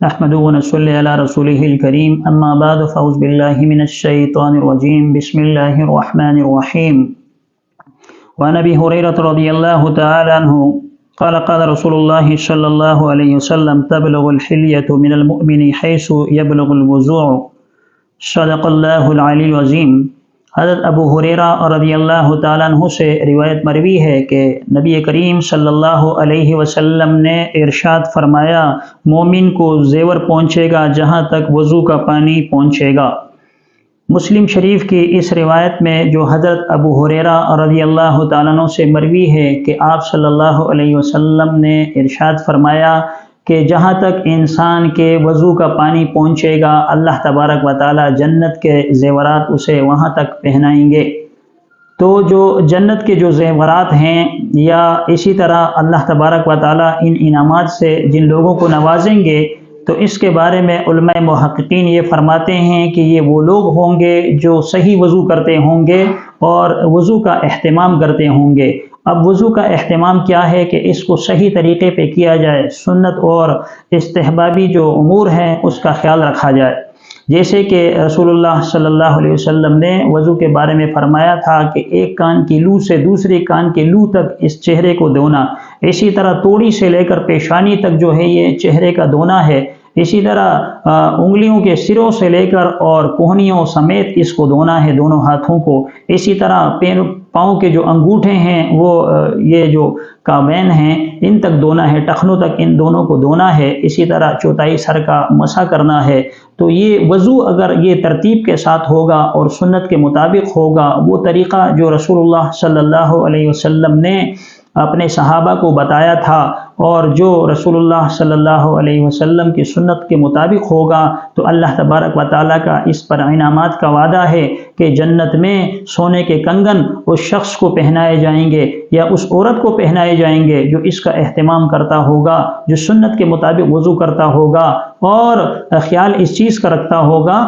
نحمده ونصلي على رسوله الكريم اما بعد فاعوذ بالله من الشيطان الرجيم بسم الله الرحمن الرحيم وعن ابي هريرة رضي الله تعالى عنه قال قال رسول الله صلى الله عليه وسلم تبلغ الحلية من المؤمن حيث يبلغ الوضوء صدق اللہ العلی العظیم۔ حضرت ابو ہریرہ رضی اللہ تعالیٰ عنہ سے روایت مروی ہے کہ نبی کریم صلی اللہ علیہ وسلم نے ارشاد فرمایا، مومن کو زیور پہنچے گا جہاں تک وضو کا پانی پہنچے گا۔ مسلم شریف کی اس روایت میں جو حضرت ابو ہریرہ رضی اللہ تعالیٰ عنہ سے مروی ہے کہ آپ صلی اللہ علیہ وسلم نے ارشاد فرمایا کہ جہاں تک انسان کے وضو کا پانی پہنچے گا اللہ تبارک و تعالی جنت کے زیورات اسے وہاں تک پہنائیں گے۔ تو جو جنت کے جو زیورات ہیں یا اسی طرح اللہ تبارک و تعالی ان انعامات سے جن لوگوں کو نوازیں گے، تو اس کے بارے میں علماء محققین یہ فرماتے ہیں کہ یہ وہ لوگ ہوں گے جو صحیح وضو کرتے ہوں گے اور وضو کا اہتمام کرتے ہوں گے۔ اب وضو کا اہتمام کیا ہے کہ اس کو صحیح طریقے پہ کیا جائے، سنت اور استحبابی جو امور ہیں اس کا خیال رکھا جائے۔ جیسے کہ رسول اللہ صلی اللہ علیہ وسلم نے وضو کے بارے میں فرمایا تھا کہ ایک کان کی لو سے دوسرے کان کے لو تک اس چہرے کو دھونا، اسی طرح توڑی سے لے کر پیشانی تک جو ہے یہ چہرے کا دھونا ہے، اسی طرح انگلیوں کے سروں سے لے کر اور کوہنیوں سمیت اس کو دھونا ہے دونوں ہاتھوں کو، اسی طرح پاؤں کے جو انگوٹھے ہیں وہ یہ جو کعبین ہیں ان تک دھونا ہے، ٹخنوں تک ان دونوں کو دھونا ہے، اسی طرح چوتھائی سر کا مسح کرنا ہے۔ تو یہ وضو اگر یہ ترتیب کے ساتھ ہوگا اور سنت کے مطابق ہوگا، وہ طریقہ جو رسول اللہ صلی اللہ علیہ وسلم نے اپنے صحابہ کو بتایا تھا اور جو رسول اللہ صلی اللہ علیہ وسلم کی سنت کے مطابق ہوگا، تو اللہ تبارک و تعالیٰ کا اس پر انعامات کا وعدہ ہے کہ جنت میں سونے کے کنگن اس شخص کو پہنائے جائیں گے یا اس عورت کو پہنائے جائیں گے جو اس کا اہتمام کرتا ہوگا، جو سنت کے مطابق وضو کرتا ہوگا اور خیال اس چیز کا رکھتا ہوگا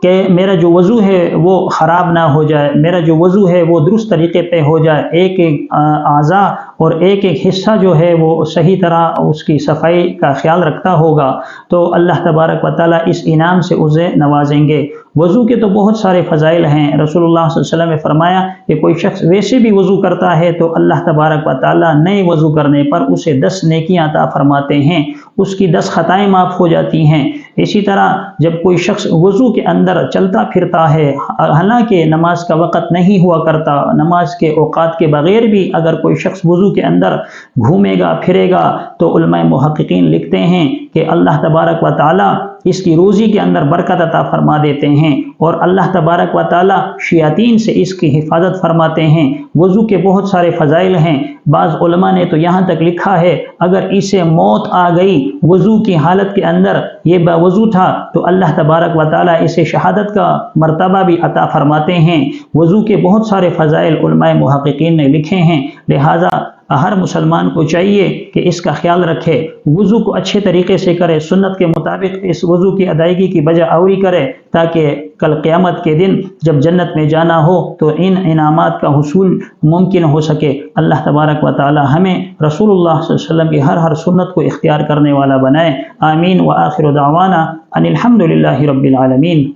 کہ میرا جو وضو ہے وہ خراب نہ ہو جائے، میرا جو وضو ہے وہ درست طریقے پہ ہو جائے، ایک ایک اعضاء اور ایک ایک حصہ جو ہے وہ صحیح طرح اس کی صفائی کا خیال رکھتا ہوگا، تو اللہ تبارک و تعالیٰ اس انعام سے اسے نوازیں گے۔ وضو کے تو بہت سارے فضائل ہیں۔ رسول اللہ صلی اللہ علیہ وسلم نے فرمایا کہ کوئی شخص ویسے بھی وضو کرتا ہے تو اللہ تبارک و تعالیٰ نئے وضو کرنے پر اسے 10 نیکیاں عطا فرماتے ہیں، اس کی 10 خطائیں معاف ہو جاتی ہیں۔ اسی طرح جب کوئی شخص وضو کے اندر چلتا پھرتا ہے، حالانکہ نماز کا وقت نہیں ہوا کرتا، نماز کے اوقات کے بغیر بھی اگر کوئی شخص وضو کے اندر گھومے گا پھرے گا تو علماء محققین لکھتے ہیں کہ اللہ تبارک و تعالیٰ اس کی روزی کے اندر برکت عطا فرما دیتے ہیں اور اللہ تبارک و تعالیٰ شیاطین سے اس کی حفاظت فرماتے ہیں۔ وضو کے بہت سارے فضائل ہیں۔ بعض علماء نے تو یہاں تک لکھا ہے اگر اسے موت آ گئی وضو کی حالت کے اندر، یہ باوضو تھا، تو اللہ تبارک و تعالیٰ اسے شہادت کا مرتبہ بھی عطا فرماتے ہیں۔ وضو کے بہت سارے فضائل علماء محققین نے لکھے ہیں، لہٰذا ہر مسلمان کو چاہیے کہ اس کا خیال رکھے، وضو کو اچھے طریقے سے کرے، سنت کے مطابق اس وضو کی ادائیگی کی بجا آوری کرے، تاکہ کل قیامت کے دن جب جنت میں جانا ہو تو ان انعامات کا حصول ممکن ہو سکے۔ اللہ تبارک و تعالی ہمیں رسول اللہ صلی اللہ علیہ وسلم کی ہر سنت کو اختیار کرنے والا بنائے۔ آمین۔ وآخر دعوانا ان الحمد للہ رب العالمین۔